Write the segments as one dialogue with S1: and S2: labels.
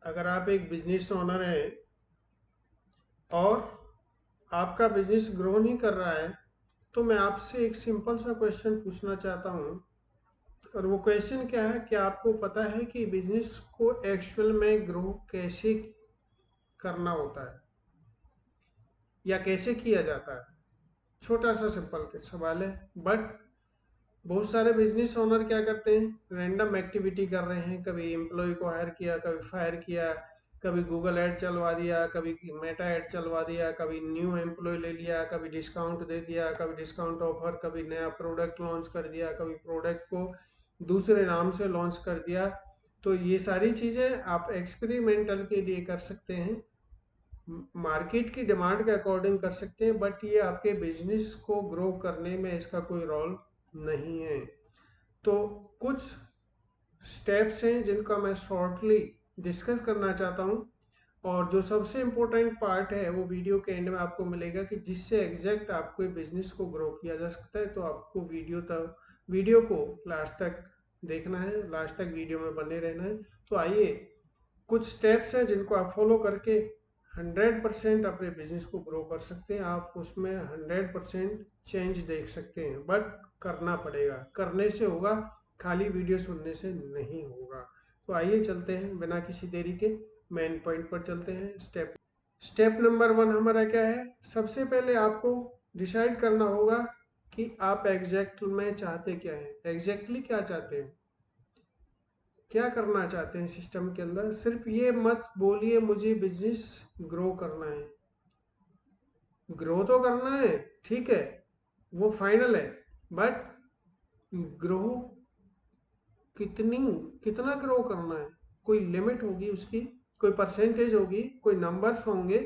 S1: अगर आप एक बिजनेस ओनर हैं और आपका बिजनेस ग्रो नहीं कर रहा है, तो मैं आपसे एक सिंपल सा क्वेश्चन पूछना चाहता हूँ। और वो क्वेश्चन क्या है कि आपको पता है कि बिजनेस को एक्चुअल में ग्रो कैसे करना होता है या कैसे किया जाता है। छोटा सा सिंपल के सवाल है, बट बहुत सारे बिजनेस ओनर क्या करते हैं, रैंडम एक्टिविटी कर रहे हैं। कभी एम्प्लॉय को हायर किया, कभी फायर किया, कभी गूगल ऐड चलवा दिया, कभी मेटा ऐड चलवा दिया, कभी न्यू एम्प्लॉय ले लिया, कभी डिस्काउंट दे दिया, कभी डिस्काउंट ऑफर, कभी नया प्रोडक्ट लॉन्च कर दिया, कभी प्रोडक्ट को दूसरे नाम से लॉन्च कर दिया। तो ये सारी चीज़ें आप एक्सपेरिमेंटल के लिए कर सकते हैं, मार्केट की डिमांड के अकॉर्डिंग कर सकते हैं, बट ये आपके बिजनेस को ग्रो करने में इसका कोई रोल नहीं है। तो कुछ स्टेप्स हैं जिनका मैं शॉर्टली डिस्कस करना चाहता हूँ, और जो सबसे इम्पोर्टेंट पार्ट है वो वीडियो के एंड में आपको मिलेगा कि जिससे एग्जैक्ट आपको बिजनेस को ग्रो किया जा सकता है। तो आपको वीडियो को लास्ट तक देखना है, लास्ट तक वीडियो में बने रहना है। तो आइए, कुछ स्टेप्स हैं जिनको आप फॉलो करके 100% अपने बिजनेस को ग्रो कर सकते हैं। आप उसमें 100% चेंज देख सकते हैं, बट करना पड़ेगा, करने से होगा, खाली वीडियो सुनने से नहीं होगा। तो आइए चलते हैं बिना किसी देरी के मेन पॉइंट पर चलते हैं। स्टेप नंबर 1 हमारा क्या है। सबसे पहले आपको डिसाइड करना होगा कि आप एग्जैक्ट में चाहते क्या हैं, एग्जैक्टली क्या चाहते हैं, क्या करना चाहते हैं सिस्टम के अंदर। सिर्फ ये मत बोलिए मुझे बिजनेस ग्रो करना है। ग्रो तो करना है, ठीक है, वो फाइनल है, बट ग्रो कितनी कितना ग्रो करना है, कोई लिमिट होगी उसकी, कोई परसेंटेज होगी, कोई नंबर्स होंगे।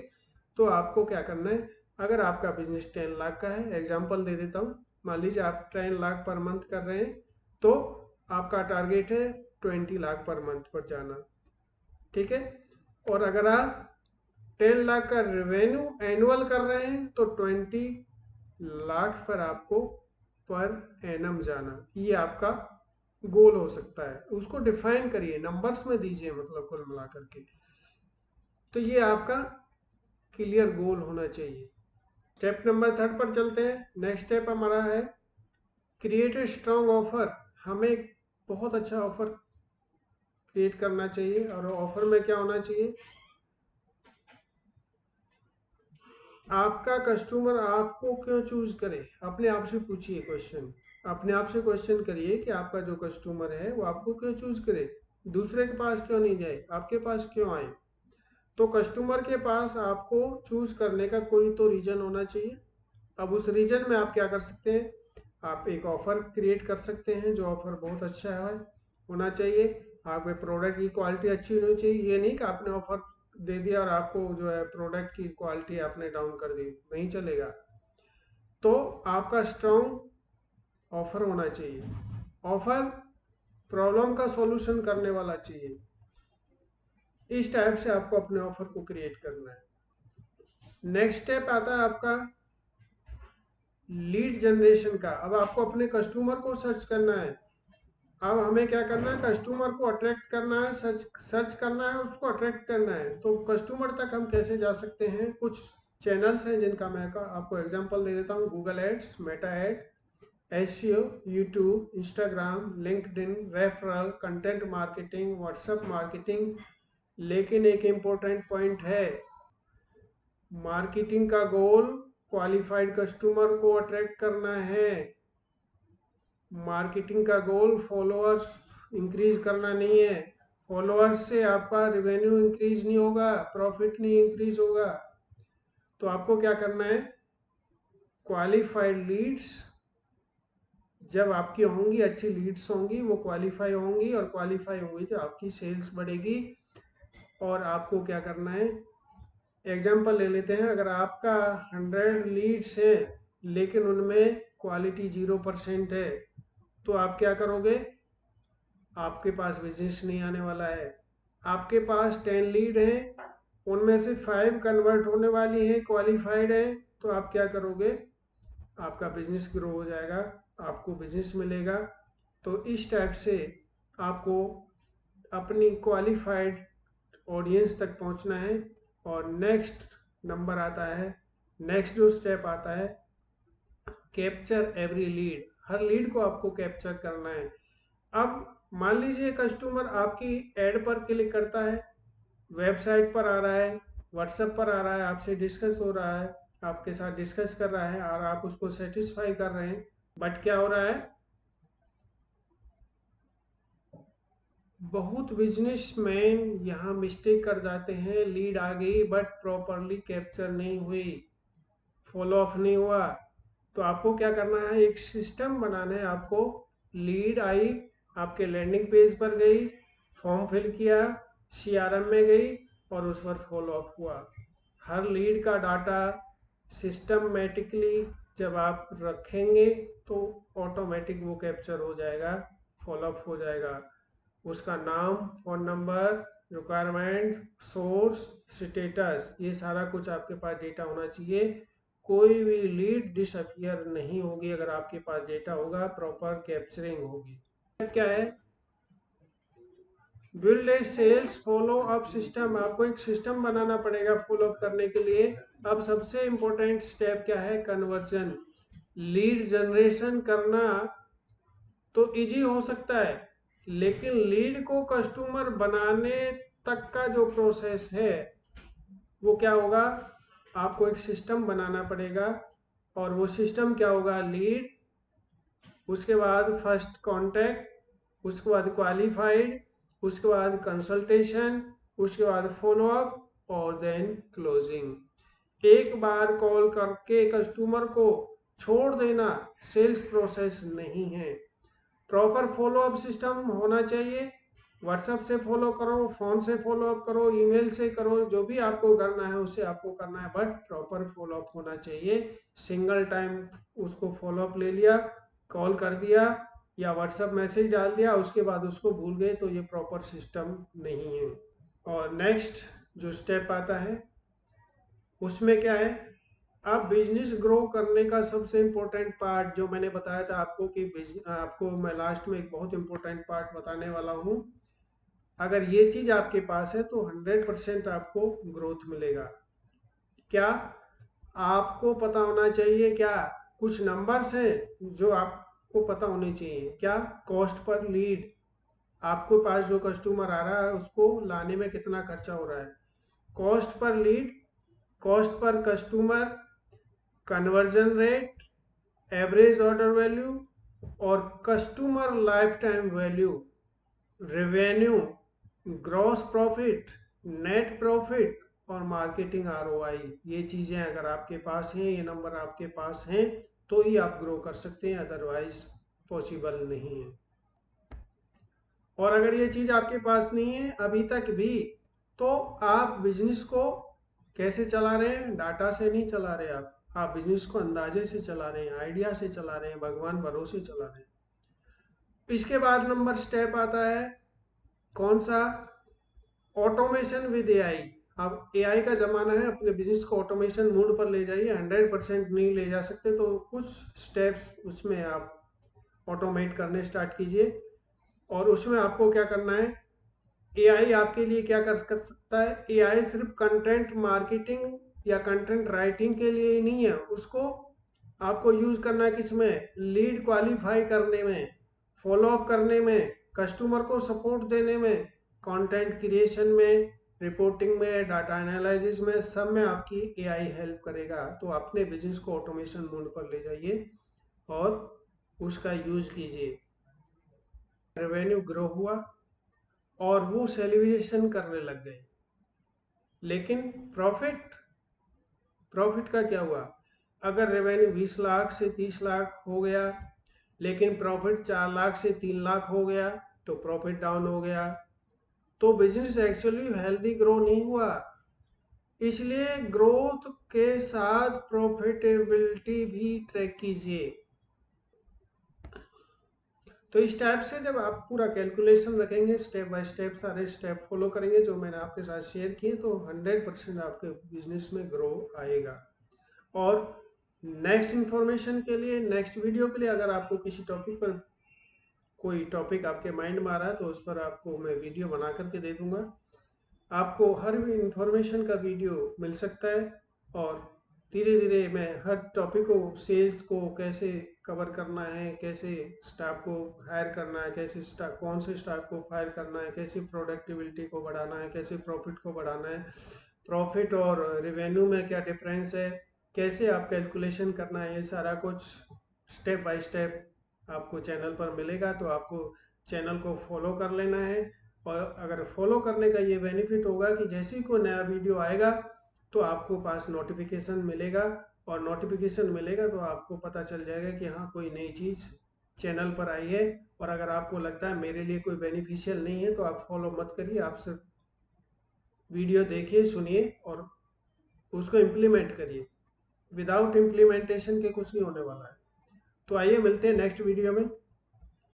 S1: तो आपको क्या करना है, अगर आपका बिजनेस 10 लाख का है, एग्जांपल दे देता हूँ, मान लीजिए आप 10 लाख पर मंथ कर रहे हैं, तो आपका टारगेट है 20 लाख पर मंथ पर जाना, ठीक है। और अगर आप 10 लाख का रेवेन्यू एनुअल कर रहे हैं, तो 20 लाख पर आपको पर एनम जाना, ये आपका गोल हो सकता है। उसको डिफाइन करिए, नंबर्स में दीजिए, मतलब कुल मिलाकर के। तो ये आपका क्लियर गोल होना चाहिए। स्टेप नंबर 3 पर चलते हैं। नेक्स्ट स्टेप हमारा है क्रिएट ए स्ट्रॉन्ग ऑफर। हमें बहुत अच्छा ऑफर क्रिएट करना चाहिए, और ऑफर में क्या होना चाहिए, आपका कस्टमर आपको क्यों चूज करे। अपने आप से पूछिए क्वेश्चन, अपने आप से क्वेश्चन करिए कि आपका जो कस्टमर है वो आपको क्यों चूज करे, दूसरे के पास क्यों नहीं जाए, आपके पास क्यों आए। तो कस्टमर के पास आपको चूज करने का कोई तो रीजन होना चाहिए। अब उस रीजन में आप क्या कर सकते हैं, आप एक ऑफर क्रिएट कर सकते हैं, जो ऑफर बहुत अच्छा है होना चाहिए। आपके प्रोडक्ट की क्वालिटी अच्छी होनी चाहिए। ये नहीं कि आपने ऑफर दे दिया और आपको जो है प्रोडक्ट की क्वालिटी आपने डाउन कर दी, नहीं चलेगा। तो आपका स्ट्रॉन्ग ऑफर होना चाहिए। ऑफर प्रॉब्लम का सॉल्यूशन करने वाला चाहिए। इस टाइप से आपको अपने ऑफर को क्रिएट करना है। नेक्स्ट स्टेप आता है आपका लीड जनरेशन का। अब आपको अपने कस्टमर को सर्च करना है। अब हमें क्या करना है, कस्टमर को अट्रैक्ट करना है, सर्च करना है, उसको अट्रैक्ट करना है। तो कस्टमर तक हम कैसे जा सकते हैं, कुछ चैनल्स हैं जिनका मैं आपको एग्जांपल दे देता हूँ। Google ads, Meta ad, SEO, YouTube, Instagram, LinkedIn, referral, content marketing, WhatsApp marketing. लेकिन एक इम्पोर्टेंट पॉइंट है, मार्केटिंग का गोल क्वालिफाइड कस्टमर को अट्रैक्ट करना है। मार्केटिंग का गोल फॉलोअर्स इंक्रीज करना नहीं है। फॉलोअर्स से आपका रेवेन्यू इंक्रीज नहीं होगा, प्रॉफिट नहीं इंक्रीज होगा। तो आपको क्या करना है, क्वालिफाइड लीड्स जब आपकी होंगी, अच्छी लीड्स होंगी, वो क्वालिफाई होंगी, और क्वालिफाई होंगी तो आपकी सेल्स बढ़ेगी। और आपको क्या करना है, एग्जांपल ले लेते हैं, अगर आपका 100 लीड्स है लेकिन उनमें क्वालिटी 0% है, तो आप क्या करोगे, आपके पास बिजनेस नहीं आने वाला है। आपके पास 10 लीड हैं, उनमें से 5 कन्वर्ट होने वाली हैं, क्वालिफाइड हैं, तो आप क्या करोगे, आपका बिजनेस ग्रो हो जाएगा, आपको बिजनेस मिलेगा। तो इस टाइप से आपको अपनी क्वालिफाइड ऑडियंस तक पहुंचना है। और नेक्स्ट नंबर आता है, नेक्स्ट जो स्टेप आता है, कैप्चर एवरी लीड। हर लीड को आपको कैप्चर करना है। अब मान लीजिए कस्टमर आपकी एड पर क्लिक करता है, वेबसाइट पर आ रहा है, व्हाट्सएप पर आ रहा है, आपसे डिस्कस हो रहा है, आपके साथ डिस्कस कर रहा है और आप उसको सेटिस्फाई कर रहे हैं, बट क्या हो रहा है, बहुत बिजनेसमैन यहाँ मिस्टेक कर जाते हैं। लीड आ गई बट प्रॉपरली कैप्चर नहीं हुई, फॉलो अप नहीं हुआ। तो आपको क्या करना है, एक सिस्टम बनाना है आपको। लीड आई, आपके लैंडिंग पेज पर गई, फॉर्म फिल किया, सीआरएम में गई और उस पर फॉलो अप हुआ। हर लीड का डाटा सिस्टमेटिकली जब आप रखेंगे तो ऑटोमेटिक वो कैप्चर हो जाएगा, फॉलो अप हो जाएगा। उसका नाम, phone number, requirement, source, status, ये सारा कुछ आपके पास डेटा होना चाहिए। कोई भी लीड डिसअपियर नहीं होगी अगर आपके पास डेटा होगा, प्रॉपर कैप्चरिंग होगी। क्या है, build a sales follow up system. आपको एक सिस्टम बनाना पड़ेगा फॉलो अप करने के लिए। अब सबसे इंपॉर्टेंट स्टेप क्या है, कन्वर्जन। लीड जनरेशन करना तो इजी हो सकता है, लेकिन लीड को कस्टमर बनाने तक का जो प्रोसेस है वो क्या होगा, आपको एक सिस्टम बनाना पड़ेगा। और वो सिस्टम क्या होगा, लीड, उसके बाद फर्स्ट कांटेक्ट, उसके बाद क्वालिफाइड, उसके बाद कंसल्टेशन, उसके बाद फॉलो अप और देन क्लोजिंग। एक बार कॉल करके कस्टमर को छोड़ देना सेल्स प्रोसेस नहीं है। प्रॉपर फॉलो अप सिस्टम होना चाहिए। व्हाट्सएप से फॉलो करो, फोन से फॉलो अप करो, ईमेल से करो, जो भी आपको करना है उससे आपको करना है, बट प्रॉपर फॉलो अप होना चाहिए। सिंगल टाइम उसको फॉलो अप ले लिया, कॉल कर दिया या व्हाट्सएप मैसेज डाल दिया, उसके बाद उसको भूल गए, तो ये प्रॉपर सिस्टम नहीं है। और नेक्स्ट जो स्टेप आता है उसमें क्या है, आप बिजनेस ग्रो करने का सबसे इम्पोर्टेंट पार्ट जो मैंने बताया था आपको कि आपको मैं लास्ट में एक बहुत इम्पोर्टेंट पार्ट बताने वाला हूँ। अगर ये चीज आपके पास है तो 100% आपको ग्रोथ मिलेगा। क्या, आपको पता होना चाहिए, क्या कुछ नंबर्स हैं जो आपको पता होने चाहिए। क्या, कॉस्ट पर लीड, आपके पास जो कस्टमर आ रहा है उसको लाने में कितना खर्चा हो रहा है। Cost per lead, cost per customer, conversion rate, average order value और customer life time value, revenue, gross profit, net profit और मार्केटिंग आरओआई। ये चीजें अगर आपके पास हैं, ये नंबर आपके पास हैं, तो ही आप ग्रो कर सकते हैं, अदरवाइज पॉसिबल नहीं है। और अगर ये चीज आपके पास नहीं है अभी तक भी, तो आप बिजनेस को कैसे चला रहे हैं, डाटा से नहीं चला रहे आप बिजनेस को अंदाजे से चला रहे हैं, आइडिया से चला रहे हैं, भगवान भरोसे चला रहे हैं। इसके बाद नंबर स्टेप आता है कौन सा, ऑटोमेशन विद एआई। अब एआई का जमाना है, अपने बिजनेस को ऑटोमेशन मोड पर ले जाइए। 100% नहीं ले जा सकते तो कुछ स्टेप्स उसमें आप ऑटोमेट करने स्टार्ट कीजिए। और उसमें आपको क्या करना है, एआई आपके लिए क्या कर सकता है। एआई सिर्फ कंटेंट मार्केटिंग या कंटेंट राइटिंग के लिए ही नहीं है, उसको आपको यूज करना है किसमें, लीड क्वालिफाई करने में, फॉलो अप करने में, कस्टमर को सपोर्ट देने में, कंटेंट क्रिएशन में, रिपोर्टिंग में, डाटा एनालिसिस में, सब में आपकी एआई हेल्प करेगा। तो अपने बिजनेस को ऑटोमेशन मोड पर ले जाइए और उसका यूज कीजिए। रेवेन्यू ग्रो हुआ और वो सेलिब्रेशन करने लग गए, लेकिन प्रॉफिट, प्रॉफिट का क्या हुआ। अगर रेवेन्यू 20 लाख से 30 लाख हो गया लेकिन प्रॉफिट 4 लाख से 3 लाख हो गया, तो प्रॉफिट डाउन हो गया, तो बिजनेस एक्चुअली हेल्दी ग्रो नहीं हुआ। इसलिए ग्रोथ के साथ प्रॉफिटेबिलिटी भी ट्रैक कीजिए। तो इस टाइप से जब आप पूरा कैलकुलेशन रखेंगे, स्टेप बाय स्टेप सारे स्टेप फॉलो करेंगे जो मैंने आपके साथ शेयर किए, तो 100% आपके बिजनेस में ग्रो आएगा। और नेक्स्ट इंफॉर्मेशन के लिए, नेक्स्ट वीडियो के लिए, अगर आपको किसी टॉपिक पर कोई टॉपिक आपके माइंड में आ रहा है तो उस पर आपको मैं वीडियो बना करके दे दूंगा। आपको हर इंफॉर्मेशन का वीडियो मिल सकता है। और धीरे धीरे मैं हर टॉपिक को, सेल्स को कैसे कवर करना है, कैसे स्टाफ को हायर करना है, कैसे स्टाफ, कौन से स्टाफ को फायर करना है, कैसे प्रोडक्टिविटी को बढ़ाना है, कैसे प्रॉफिट को बढ़ाना है, प्रॉफिट और रेवेन्यू में क्या डिफरेंस है, कैसे आप कैलकुलेशन करना है, ये सारा कुछ स्टेप बाय स्टेप आपको चैनल पर मिलेगा। तो आपको चैनल को फॉलो कर लेना है। और अगर फॉलो करने का ये बेनिफिट होगा कि जैसे ही कोई नया वीडियो आएगा तो आपको पास नोटिफिकेशन मिलेगा, और नोटिफिकेशन मिलेगा तो आपको पता चल जाएगा कि हाँ कोई नई चीज़ चैनल पर आई है। और अगर आपको लगता है मेरे लिए कोई बेनिफिशियल नहीं है तो आप फॉलो मत करिए, आप सिर्फ वीडियो देखिए, सुनिए और उसको इम्प्लीमेंट करिए। विदाउट इम्प्लीमेंटेशन के कुछ नहीं होने वाला है। तो आइए मिलते हैं नेक्स्ट वीडियो में।